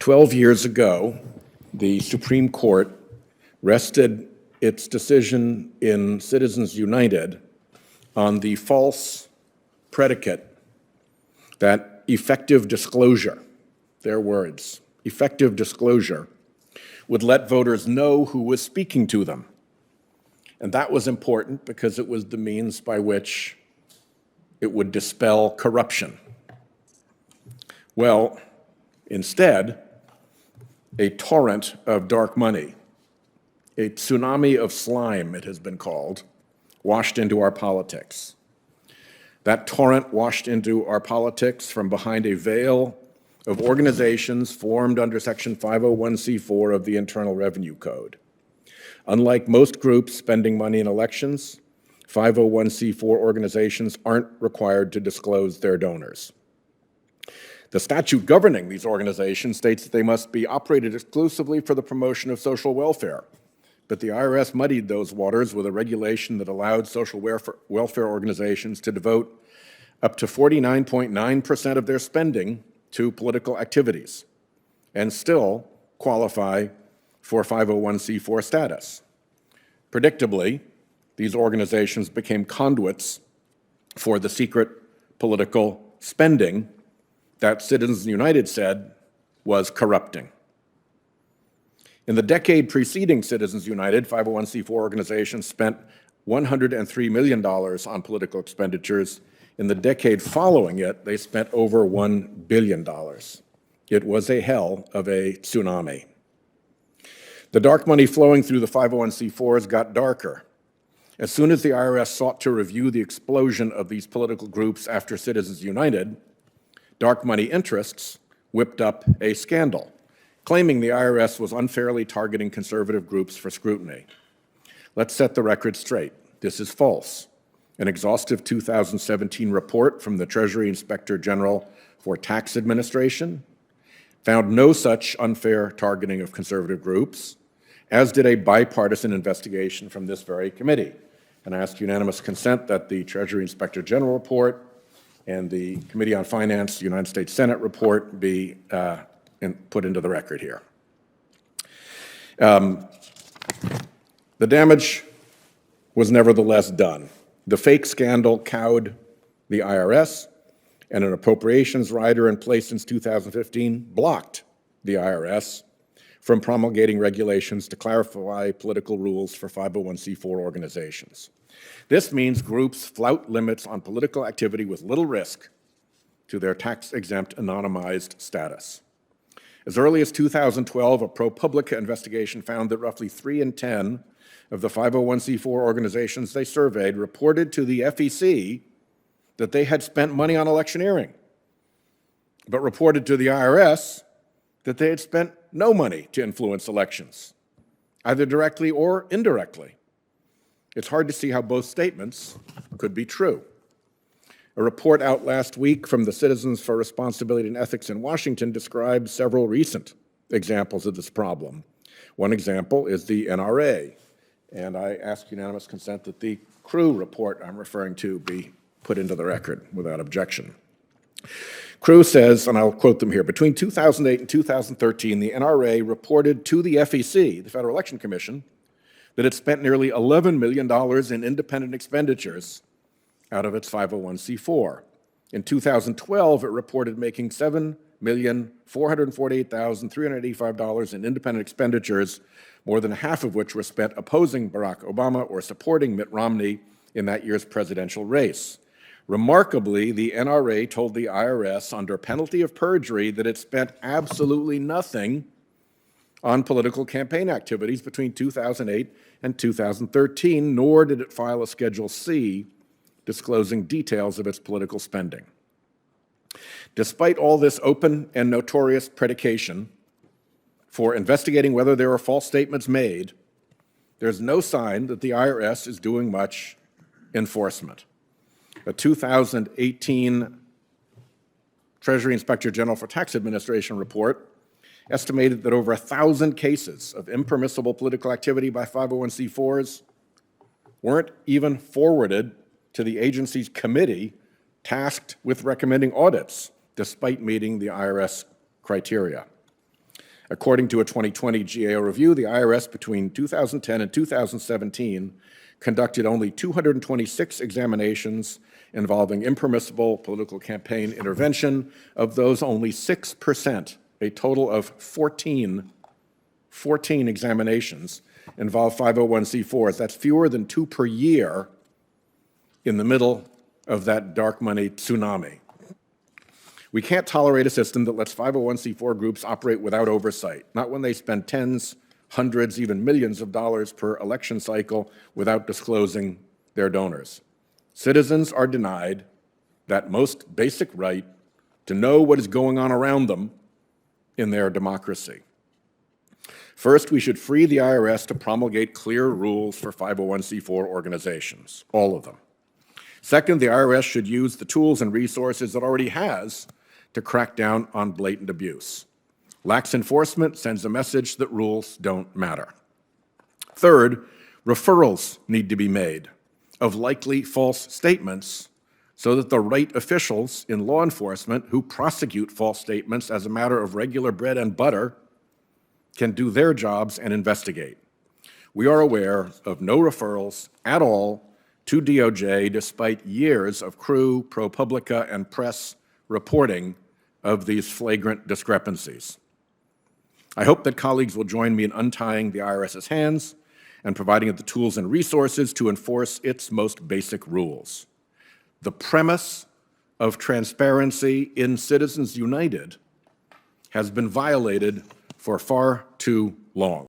12 years ago, the Supreme Court rested its decision in Citizens United on the false predicate that effective disclosure, their words, effective disclosure, would let voters know who was speaking to them. And that was important because it was the means by which it would dispel corruption. Well, instead, a torrent of dark money, a tsunami of slime, it has been called, washed into our politics. That torrent washed into our politics from behind a veil of organizations formed under Section 501c4 of the Internal Revenue Code. Unlike most groups spending money in elections, 501c4 organizations aren't required to disclose their donors. The statute governing these organizations states that they must be operated exclusively for the promotion of social welfare, but the IRS muddied those waters with a regulation that allowed social welfare organizations to devote up to 49.9% of their spending to political activities and still qualify for 501c4 status. Predictably, these organizations became conduits for the secret political spending that Citizens United said was corrupting. In the decade preceding Citizens United, 501c4 organizations spent $103 million on political expenditures. In the decade following it, they spent over $1 billion. It was a hell of a tsunami. The dark money flowing through the 501c4s got darker. As soon as the IRS sought to review the explosion of these political groups after Citizens United, dark money interests whipped up a scandal, claiming the IRS was unfairly targeting conservative groups for scrutiny. Let's set the record straight. This is false. An exhaustive 2017 report from the Treasury Inspector General for Tax Administration found no such unfair targeting of conservative groups, as did a bipartisan investigation from this very committee. And I ask unanimous consent that the Treasury Inspector General report and the Committee on Finance, United States Senate report be put into the record here. The damage was nevertheless done. The fake scandal cowed the IRS, and an appropriations rider in place since 2015 blocked the IRS from promulgating regulations to clarify political rules for 501c4 organizations. This means groups flout limits on political activity with little risk to their tax-exempt anonymized status. As early as 2012, a ProPublica investigation found that roughly 3 in 10 of the 501c4 organizations they surveyed reported to the FEC that they had spent money on electioneering, but reported to the IRS that they had spent no money to influence elections, either directly or indirectly. It's hard to see how both statements could be true. A report out last week from the Citizens for Responsibility and Ethics in Washington describes several recent examples of this problem. One example is the NRA, and I ask unanimous consent that the Crew report I'm referring to be put into the record without objection. Crew says, and I'll quote them here, between 2008 and 2013, the NRA reported to the FEC, the Federal Election Commission, that it spent nearly $11 million in independent expenditures out of its 501c4. In 2012, it reported making $7,448,385 in independent expenditures, more than half of which were spent opposing Barack Obama or supporting Mitt Romney in that year's presidential race. Remarkably, the NRA told the IRS under penalty of perjury that it spent absolutely nothing on political campaign activities between 2008 and 2013, nor did it file a Schedule C disclosing details of its political spending. Despite all this open and notorious predication for investigating whether there were false statements made, there's no sign that the IRS is doing much enforcement. A 2018 Treasury Inspector General for Tax Administration report estimated that over 1,000 cases of impermissible political activity by 501c4s weren't even forwarded to the agency's committee tasked with recommending audits, despite meeting the IRS criteria. According to a 2020 GAO review, the IRS between 2010 and 2017 conducted only 226 examinations involving impermissible political campaign intervention. Of those, only 6%, a total of 14 examinations, involve 501c4s. That's fewer than 2 per year in the middle of that dark money tsunami. We can't tolerate a system that lets 501c4 groups operate without oversight, not when they spend tens, hundreds, even millions of dollars per election cycle without disclosing their donors. Citizens are denied that most basic right to know what is going on around them in their democracy. First, we should free the IRS to promulgate clear rules for 501c4 organizations, all of them. Second, the IRS should use the tools and resources it already has to crack down on blatant abuse. Lax enforcement sends a message that rules don't matter. Third, referrals need to be made of likely false statements so that the right officials in law enforcement who prosecute false statements as a matter of regular bread and butter can do their jobs and investigate. We are aware of no referrals at all to DOJ despite years of crew, ProPublica, and press reporting of these flagrant discrepancies. I hope that colleagues will join me in untying the IRS's hands and providing it the tools and resources to enforce its most basic rules. The premise of transparency in Citizens United has been violated for far too long.